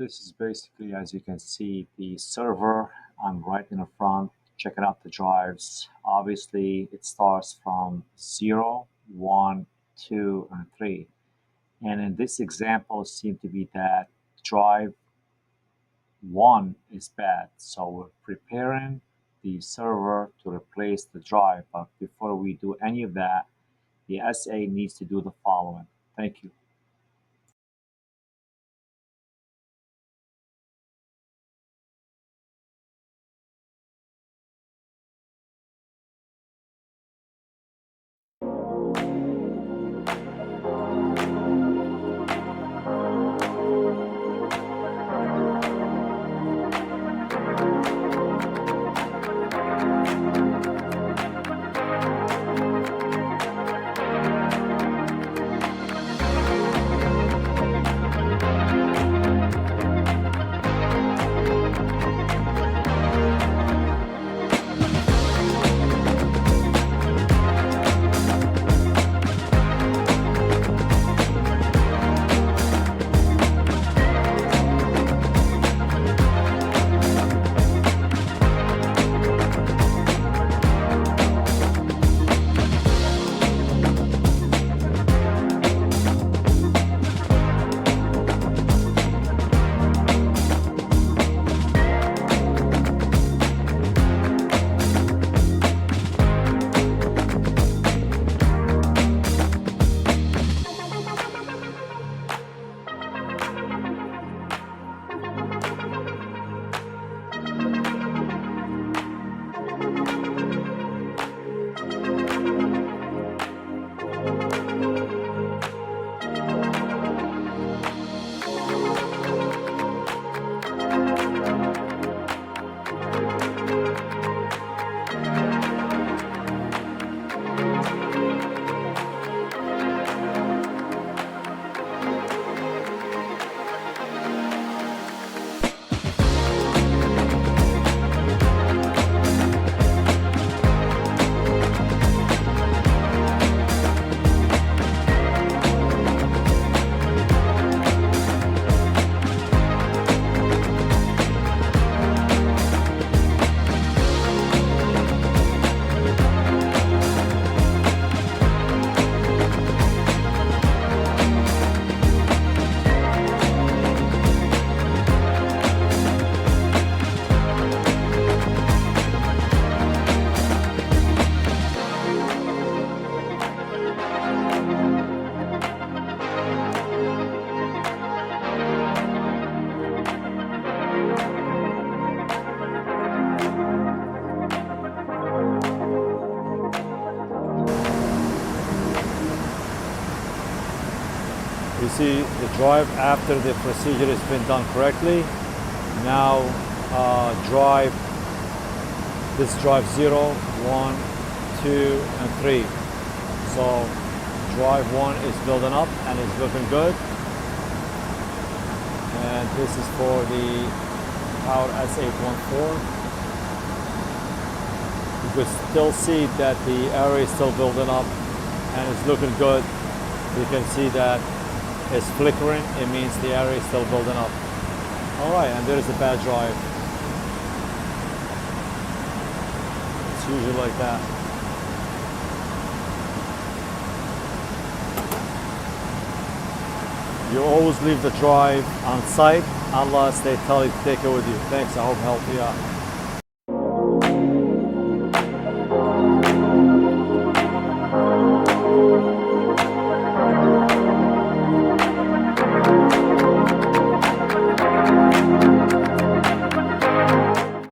this is basically, as you can see, the server. I'm right in the front, checking out the drives. Obviously, it starts from 0, 1, 2, and 3. And in this example, it seemed to be that drive 1 is bad. So we're preparing the server to replace the drive. But before we do any of that, the SA needs to do the following. Thank you. You see the drive after the procedure has been done correctly. Now drive, this drive 0, 1, 2, and 3. So drive 1 is building up and is looking good. And this is for the Power S814. You could still see that the array is still building up and it's looking good. You can see that it's flickering. It means the array is still building up. All right, and there is a bad drive. It's usually like that. You always leave the drive on site unless they tell you to take it with you. Thanks, I hope I helped you out.